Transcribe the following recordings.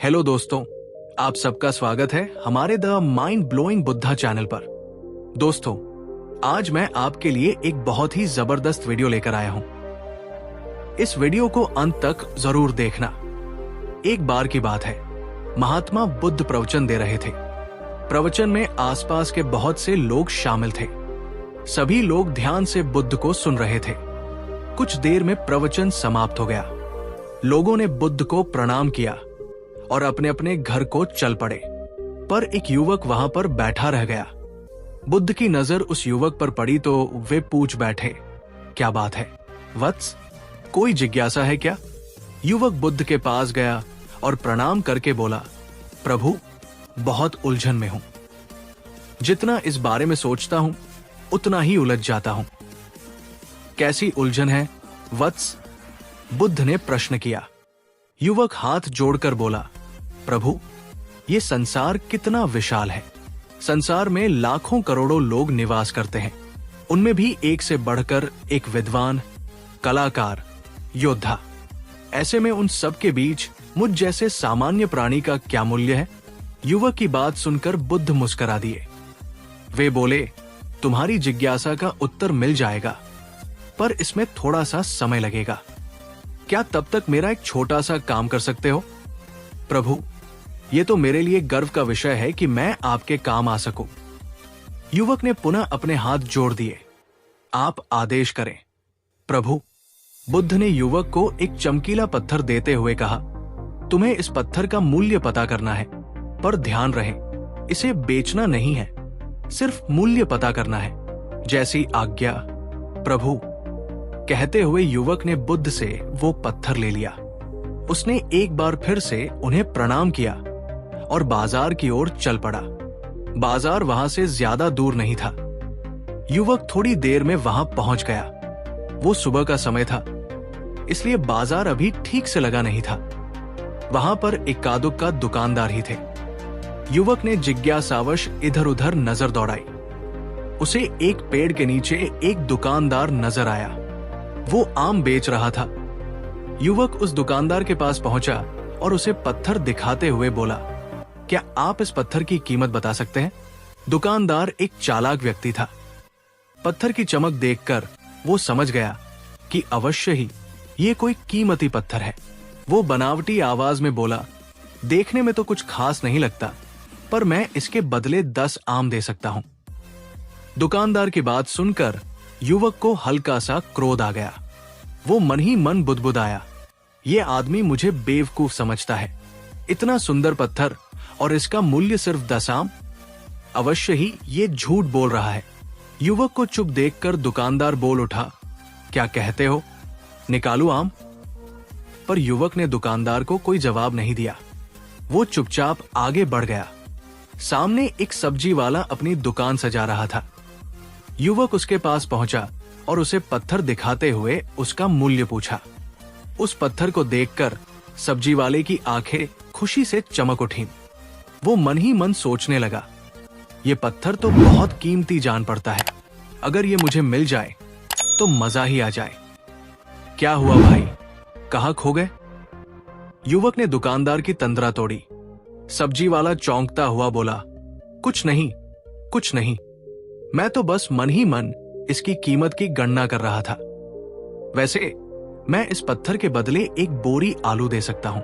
Hello दोस्तों, आप सबका स्वागत है हमारे the mind blowing Buddha channel पर। दोस्तों, आज मैं आपके लिए एक बहुत ही जबरदस्त वीडियो लेकर आया हूं। इस वीडियो को अंत तक जरूर देखना। एक बार की बात है, महात्मा बुद्ध प्रवचन दे रहे थे। प्रवचन में आसपास के बहुत से लोग शामिल थे। सभी लोग ध्यान से बुद्ध को सुन रहे थे। कुछ देर में प्रवचन समाप्त हो गया। लोगों ने बुद्ध को प्रणाम किया और अपने अपने घर को चल पड़े। पर एक युवक वहां पर बैठा रह गया। बुद्ध की नजर उस युवक पर पड़ी तो वे पूछ बैठे, क्या बात है वत्स, कोई जिज्ञासा है क्या? युवक बुद्ध के पास गया और प्रणाम करके बोला, प्रभु, बहुत उलझन में हूं। जितना इस बारे में सोचता हूं उतना ही उलझ जाता हूं। कैसी उलझन है वत्स? बुद्ध ने प्रश्न किया। युवक हाथ जोड़कर बोला, प्रभु, ये संसार कितना विशाल है। संसार में लाखों करोड़ों लोग निवास करते हैं। उनमें भी एक से बढ़कर एक विद्वान, कलाकार, योद्धा। ऐसे में उन सब के बीच मुझ जैसे सामान्य प्राणी का क्या मूल्य है? युवक की बात सुनकर बुद्ध मुस्कुरा दिए। वे बोले, तुम्हारी जिज्ञासा का उत्तर मिल जाएगा, पर इसमें थोड़ा सा समय लगेगा। क्या तब तक मेरा एक छोटा सा काम कर सकते हो? प्रभु, ये तो मेरे लिए गर्व का विषय है कि मैं आपके काम आ सकूं। युवक ने पुनः अपने हाथ जोड़ दिए। आप आदेश करें। प्रभु, बुद्ध ने युवक को एक चमकीला पत्थर देते हुए कहा, तुम्हें इस पत्थर का मूल्य पता करना है, पर ध्यान रहे, इसे बेचना नहीं है, सिर्फ मूल्य पता करना है। जैसी आज्ञा प्रभु। कहते हुए युवक ने बुद्ध से वो पत्थर ले लिया। उसने एक बार फिर से उन्हें प्रणाम किया और बाजार की ओर चल पड़ा। बाजार वहां से ज्यादा दूर नहीं था। युवक थोड़ी देर में वहां पहुंच गया। वो सुबह का समय था, इसलिए बाजार अभी ठीक से लगा नहीं था। वहां पर इक्का-दुक्का दुकानदार ही थे। युवक ने जिज्ञासावश इधर उधर नजर दौड़ाई। उसे एक पेड़ के नीचे एक दुकानदार नजर आया। वो आम बेच रहा था। युवक उस दुकानदार के पास पहुंचा और उसे पत्थर दिखाते हुए बोला, क्या आप इस पत्थर की कीमत बता सकते हैं? दुकानदार एक चालाक व्यक्ति था। पत्थर की चमक देखकर वो समझ गया कि अवश्य ही ये कोई कीमती पत्थर है। वो बनावटी आवाज में बोला, देखने में तो कुछ खास नहीं लगता, पर मैं इसके बदले 10 आम दे सकता हूं। दुकानदार की बात सुनकर युवक को हल्का सा क्रोध आ गया। वो मन ही मन बुदबुदाया, ये आदमी मुझे बेवकूफ समझता है। इतना सुंदर पत्थर और इसका मूल्य सिर्फ 10 आम। अवश्य ही ये झूठ बोल रहा है। युवक को चुप देखकर दुकानदार बोल उठा, क्या कहते हो, निकालूं आम? पर युवक ने दुकानदार को कोई जवाब नहीं दिया। वो चुपचाप आगे बढ़ गया। सामने एक सब्जी वाला अपनी दुकान सजा रहा था। युवक उसके पास पहुंचा और उसे पत्थर दिखाते हुए उसका मूल्य पूछा। उस पत्थर को देखकर सब्जी वाले की आंखें खुशी से चमक उठीं। वो मन ही मन सोचने लगा, ये पत्थर तो बहुत कीमती जान पड़ता है। अगर ये मुझे मिल जाए तो मजा ही आ जाए। क्या हुआ भाई, कहां खो गए? युवक ने दुकानदार की तंद्रा तोड़ी। सब्जी वाला चौंकता हुआ बोला, कुछ नहीं, मैं तो बस मन ही मन इसकी कीमत की गणना कर रहा था। वैसे मैं इस पत्थर के बदले एक बोरी आलू दे सकता हूं।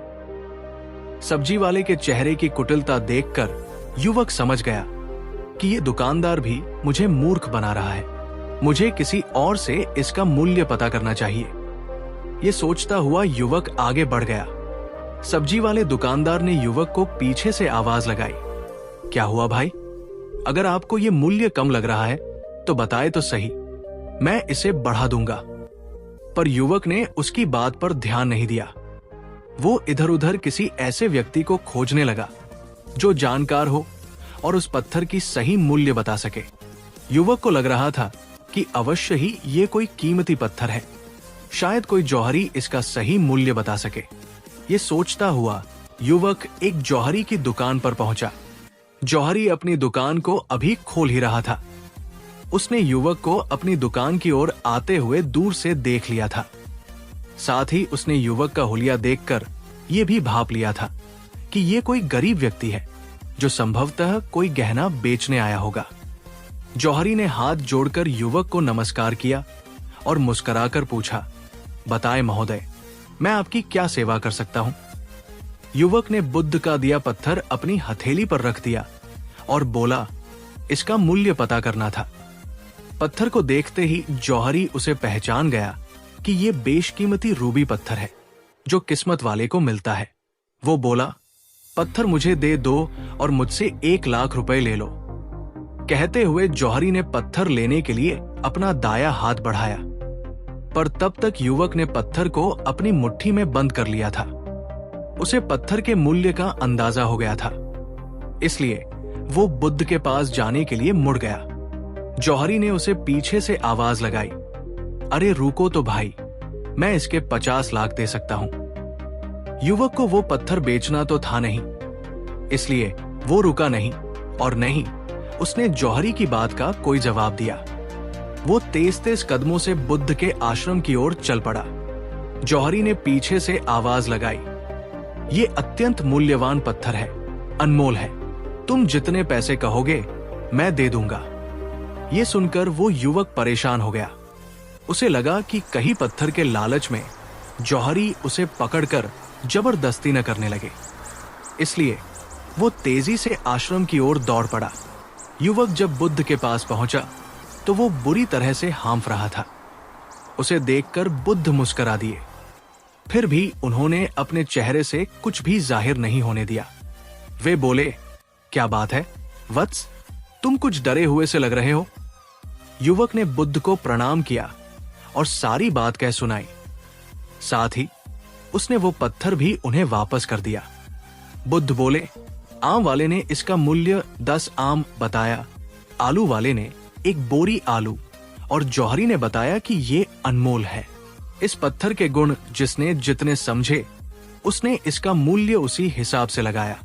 सब्जी वाले के चेहरे की कुटिलता देखकर युवक समझ गया कि ये दुकानदार भी मुझे मूर्ख बना रहा है। मुझे किसी और से इसका मूल्य पता करना चाहिए। ये सोचता हुआ युवक आगे बढ़ गया। सब्जी वाले दुकानदार ने युवक को पीछे से आवाज लगाई, क्या हुआ भाई? अगर आपको ये मूल्य कम लग रहा है तो बताए तो सही, मैं इसे बढ़ा दूंगा। पर युवक ने उसकी बात पर ध्यान नहीं दिया। वो इधर उधर किसी ऐसे व्यक्ति को खोजने लगा जो जानकार हो और उस पत्थर की सही मूल्य बता सके। युवक को लग रहा था कि अवश्य ही ये कोई कीमती पत्थर है। शायद कोई जौहरी इसका सही मूल्य बता सके। ये सोचता हुआ युवक एक जौहरी की दुकान पर पहुंचा। जौहरी अपनी दुकान को अभी खोल ही रहा था। उसने युवक को अपनी दुकान की ओर आते हुए दूर से देख लिया था। साथ ही उसने युवक का हुलिया देखकर ये भी भांप लिया था कि ये कोई गरीब व्यक्ति है जो संभवतः कोई गहना बेचने आया होगा। जौहरी ने हाथ जोड़कर युवक को नमस्कार किया और मुस्कुराकर पूछा, बताएं महोदय, मैं आपकी क्या सेवा कर सकता हूं? युवक ने बुद्ध का दिया पत्थर अपनी हथेली पर रख दिया और बोला, इसका मूल्य पता करना था। पत्थर को देखते ही जौहरी उसे पहचान गया कि ये बेशकीमती रूबी पत्थर है जो किस्मत वाले को मिलता है। वो बोला, पत्थर मुझे दे दो और मुझसे 1 लाख रुपए ले लो। कहते हुए जौहरी ने पत्थर लेने के लिए अपना दाया हाथ बढ़ाया, पर तब तक युवक ने पत्थर को अपनी मुट्ठी में बंद कर लिया था। उसे पत्थर के मूल्य का अंदाजा हो गया था, इसलिए वो बुद्ध के पास जाने के लिए मुड़ गया। जौहरी ने उसे पीछे से आवाज लगाई, अरे रुको तो भाई, मैं इसके 50 लाख दे सकता हूं। युवक को वो पत्थर बेचना तो था नहीं, इसलिए वो रुका नहीं और नहीं उसने जौहरी की बात का कोई जवाब दिया। वो तेज तेज कदमों से बुद्ध के आश्रम की ओर चल पड़ा। जौहरी ने पीछे से आवाज लगाई, ये अत्यंत मूल्यवान पत्थर है, अनमोल है, तुम जितने पैसे कहोगे मैं दे दूंगा। ये सुनकर वो युवक परेशान हो गया। उसे लगा कि कहीं पत्थर के लालच में जौहरी उसे पकड़कर जबरदस्ती न करने लगे, इसलिए वो तेजी से आश्रम की ओर दौड़ पड़ा। युवक जब बुद्ध के पास पहुंचा तो वो बुरी तरह से हांफ रहा था। उसे देखकर बुद्ध मुस्कुरा दिए, फिर भी उन्होंने अपने चेहरे से कुछ भी जाहिर नहीं होने दिया। वे बोले, क्या बात है वत्स, तुम कुछ डरे हुए से लग रहे हो। युवक ने बुद्ध को प्रणाम किया और सारी बात कह सुनाई। साथ ही उसने वो पत्थर भी उन्हें वापस कर दिया। बुद्ध बोले, आम वाले ने इसका मूल्य 10 आम बताया, आलू वाले ने 1 बोरी आलू और जौहरी ने बताया कि ये अनमोल है। इस पत्थर के गुण जिसने जितने समझे उसने इसका मूल्य उसी हिसाब से लगाया।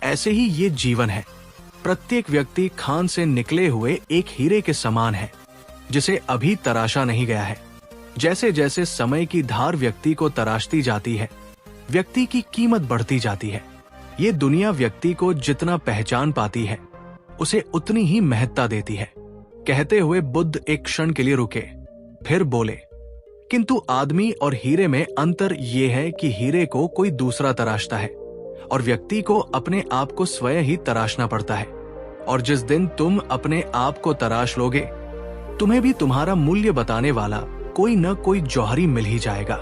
ऐसे ही ये जीवन है। प्रत्येक व्यक्ति खान से निकले हुए एक हीरे के समान है जिसे अभी तराशा नहीं गया है। जैसे जैसे समय की धार व्यक्ति को तराशती जाती है, व्यक्ति की कीमत बढ़ती जाती है। ये दुनिया व्यक्ति को जितना पहचान पाती है उसे उतनी ही महत्ता देती है। कहते हुए बुद्ध एक क्षण के लिए रुके, फिर बोले, किंतु आदमी और हीरे में अंतर ये है कि हीरे को कोई दूसरा तराशता है और व्यक्ति को अपने आप को स्वयं ही तराशना पड़ता है। और जिस दिन तुम अपने आप को तराश लोगे, तुम्हें भी तुम्हारा मूल्य बताने वाला कोई न कोई जौहरी मिल ही जाएगा।